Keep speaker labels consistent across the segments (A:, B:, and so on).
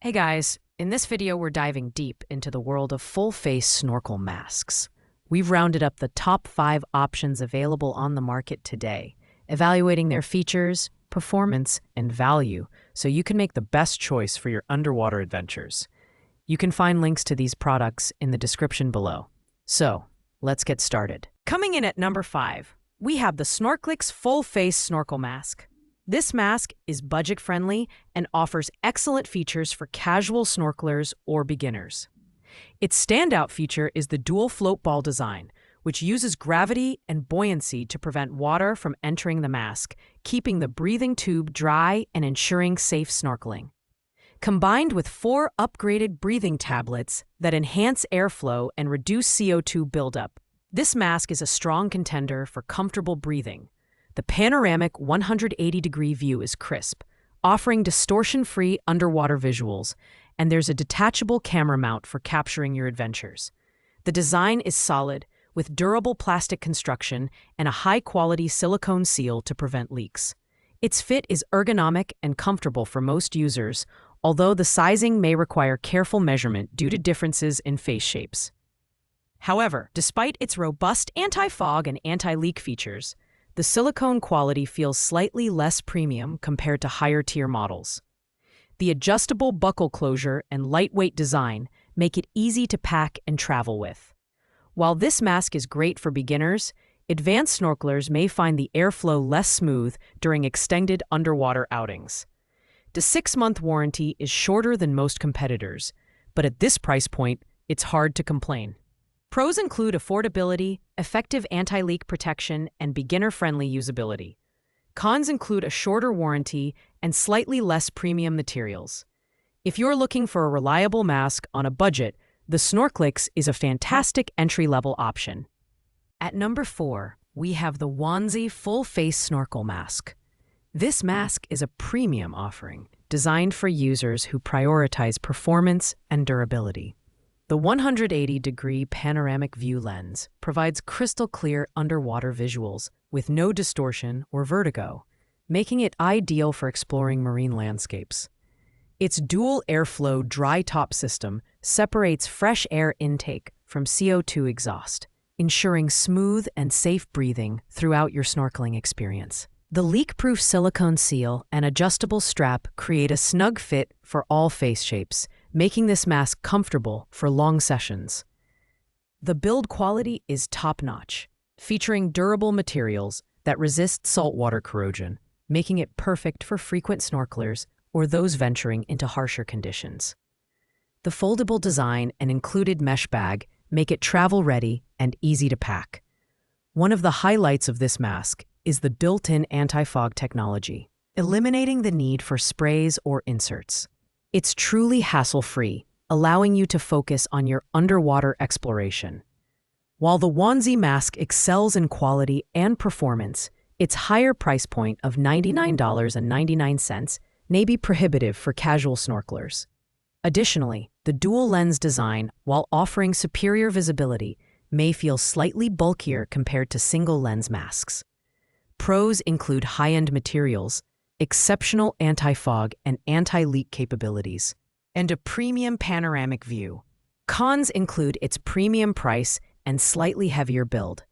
A: Hey guys, in this video we're diving deep into the world of full-face snorkel masks. We've rounded up the top 5 options available on the market today, evaluating their features, performance, and value so you can make the best choice for your underwater adventures. You can find links to these products in the description below. So, let's get started. Coming in at number 5, we have the Snorkeling's full-face snorkel mask. This mask is budget-friendly and offers excellent features for casual snorkelers or beginners. Its standout feature is the dual float ball design, which uses gravity and buoyancy to prevent water from entering the mask, keeping the breathing tube dry and ensuring safe snorkeling. Combined with 4 upgraded breathing tablets that enhance airflow and reduce CO2 buildup, this mask is a strong contender for comfortable breathing. The panoramic 180-degree view is crisp, offering distortion-free underwater visuals, and there's a detachable camera mount for capturing your adventures. The design is solid, with durable plastic construction and a high-quality silicone seal to prevent leaks. Its fit is ergonomic and comfortable for most users, although the sizing may require careful measurement due to differences in face shapes. However, despite its robust anti-fog and anti-leak features, the silicone quality feels slightly less premium compared to higher-tier models. The adjustable buckle closure and lightweight design make it easy to pack and travel with. While this mask is great for beginners, advanced snorkelers may find the airflow less smooth during extended underwater outings. The 6-month warranty is shorter than most competitors, but at this price point, it's hard to complain. Pros include affordability, effective anti-leak protection, and beginner-friendly usability. Cons include a shorter warranty and slightly less premium materials. If you're looking for a reliable mask on a budget, the Snorkelix is a fantastic entry-level option. At number 4, we have the Onesie Full-Face Snorkel Mask. This mask is a premium offering, designed for users who prioritize performance and durability. The 180-degree panoramic view lens provides crystal-clear underwater visuals with no distortion or vertigo, making it ideal for exploring marine landscapes. Its dual airflow dry top system separates fresh air intake from CO2 exhaust, ensuring smooth and safe breathing throughout your snorkeling experience. The leak-proof silicone seal and adjustable strap create a snug fit for all face shapes, making this mask comfortable for long sessions. The build quality is top-notch, featuring durable materials that resist saltwater corrosion, making it perfect for frequent snorkelers or those venturing into harsher conditions. The foldable design and included mesh bag make it travel-ready and easy to pack. One of the highlights of this mask is the built-in anti-fog technology, eliminating the need for sprays or inserts. It's truly hassle-free, allowing you to focus on your underwater exploration. While the Onesie mask excels in quality and performance, its higher price point of $99.99 may be prohibitive for casual snorkelers. Additionally, the dual lens design, while offering superior visibility, may feel slightly bulkier compared to single lens masks. Pros include high-end materials, exceptional anti-fog and anti-leak capabilities, and a premium panoramic view. Cons include its premium price and slightly heavier build.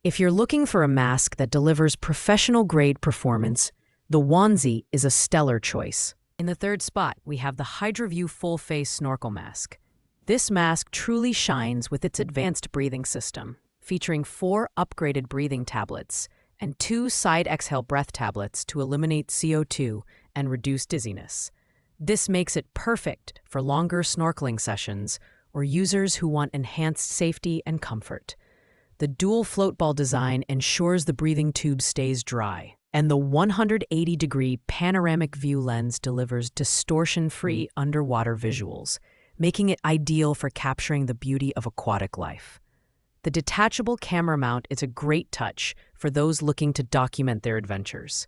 A: If you're looking for a mask that delivers professional-grade performance, the Onesie is a stellar choice. In the 3rd spot, we have the HydroView Full-Face Snorkel Mask. This mask truly shines with its advanced breathing system, featuring 4 upgraded breathing tablets and 2 side exhale breath tablets to eliminate CO2 and reduce dizziness. This makes it perfect for longer snorkeling sessions or users who want enhanced safety and comfort. The dual float ball design ensures the breathing tube stays dry, and the 180-degree panoramic view lens delivers distortion-free underwater visuals, making it ideal for capturing the beauty of aquatic life. The detachable camera mount is a great touch for those looking to document their adventures.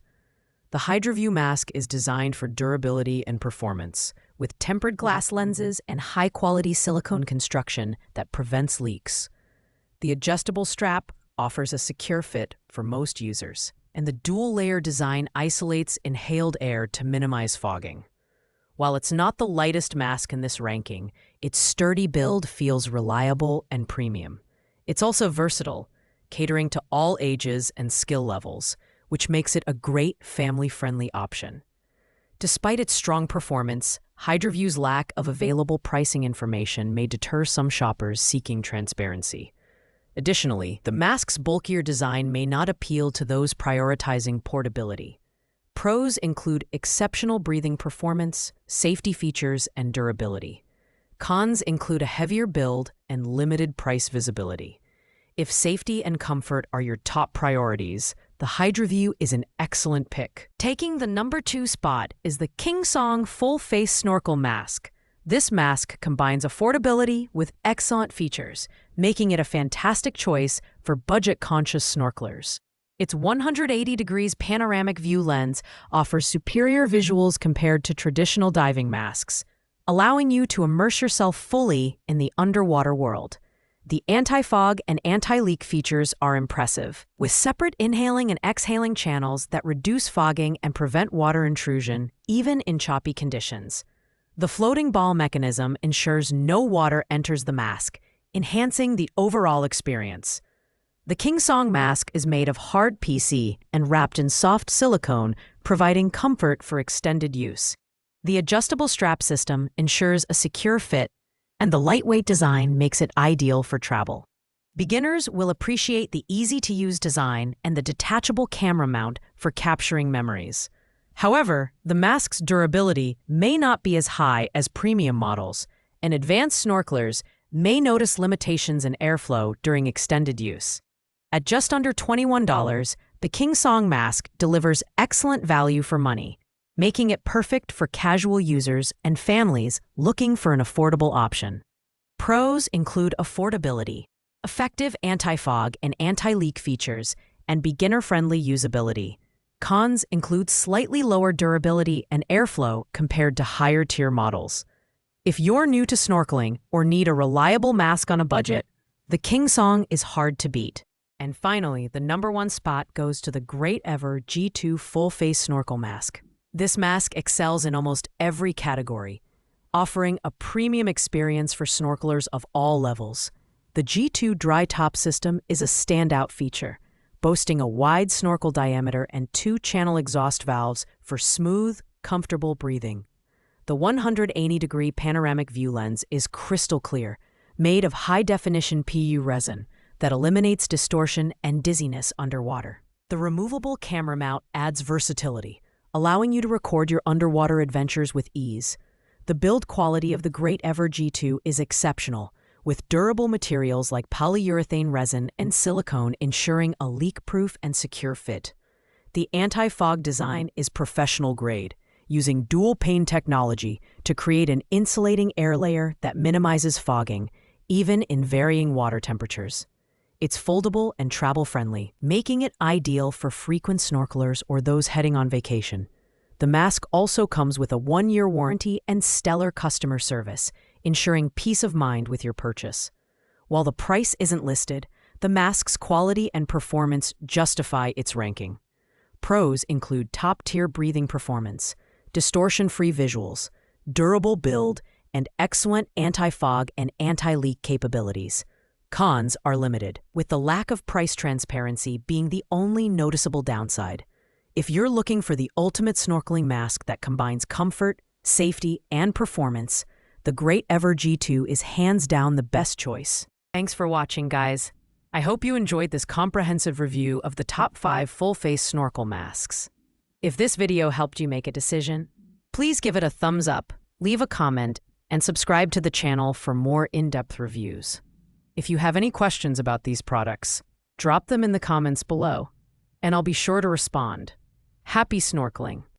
A: The HydroView mask is designed for durability and performance, with tempered glass lenses and high-quality silicone construction that prevents leaks. The adjustable strap offers a secure fit for most users, and the dual-layer design isolates inhaled air to minimize fogging. While it's not the lightest mask in this ranking, its sturdy build feels reliable and premium. It's also versatile, catering to all ages and skill levels, which makes it a great family-friendly option. Despite its strong performance, HydroView's lack of available pricing information may deter some shoppers seeking transparency. Additionally, the mask's bulkier design may not appeal to those prioritizing portability. Pros include exceptional breathing performance, safety features, and durability. Cons include a heavier build and limited price visibility. If safety and comfort are your top priorities, the HydroView is an excellent pick. Taking the number 2 spot is the King-Song Full-Face Snorkel Mask. This mask combines affordability with excellent features, making it a fantastic choice for budget-conscious snorkelers. Its 180 degrees panoramic view lens offers superior visuals compared to traditional diving masks, allowing you to immerse yourself fully in the underwater world. The anti-fog and anti-leak features are impressive, with separate inhaling and exhaling channels that reduce fogging and prevent water intrusion, even in choppy conditions. The floating ball mechanism ensures no water enters the mask, enhancing the overall experience. The King-Song mask is made of hard PC and wrapped in soft silicone, providing comfort for extended use. The adjustable strap system ensures a secure fit, and the lightweight design makes it ideal for travel. Beginners will appreciate the easy-to-use design and the detachable camera mount for capturing memories. However, the mask's durability may not be as high as premium models, and advanced snorkelers may notice limitations in airflow during extended use. At just under $21, the King-Song mask delivers excellent value for money, making it perfect for casual users and families looking for an affordable option. Pros include affordability, effective anti-fog and anti-leak features, and beginner-friendly usability. Cons include slightly lower durability and airflow compared to higher-tier models. If you're new to snorkeling or need a reliable mask on a budget, the King-Song is hard to beat. And finally, the number 1 spot goes to the Great Ever G2 Full-Face Snorkel Mask. This mask excels in almost every category, offering a premium experience for snorkelers of all levels. The G2 dry top system is a standout feature, boasting a wide snorkel diameter and 2-channel exhaust valves for smooth, comfortable breathing. The 180-degree panoramic view lens is crystal clear, made of high-definition PU resin that eliminates distortion and dizziness underwater. The removable camera mount adds versatility, allowing you to record your underwater adventures with ease. The build quality of the Great Ever G2 is exceptional, with durable materials like polyurethane resin and silicone ensuring a leak-proof and secure fit. The anti-fog design is professional grade, using dual-pane technology to create an insulating air layer that minimizes fogging, even in varying water temperatures. It's foldable and travel-friendly, making it ideal for frequent snorkelers or those heading on vacation. The mask also comes with a 1-year warranty and stellar customer service, ensuring peace of mind with your purchase. While the price isn't listed, the mask's quality and performance justify its ranking. Pros include top-tier breathing performance, distortion-free visuals, durable build, and excellent anti-fog and anti-leak capabilities. Cons are limited, with the lack of price transparency being the only noticeable downside. If you're looking for the ultimate snorkeling mask that combines comfort, safety, and performance, the Great Ever G2 is hands down the best choice. Thanks for watching, guys. I hope you enjoyed this comprehensive review of the top 5 full-face snorkel masks. If this video helped you make a decision, please give it a thumbs up, leave a comment, and subscribe to the channel for more in-depth reviews. If you have any questions about these products, drop them in the comments below, and I'll be sure to respond. Happy snorkeling!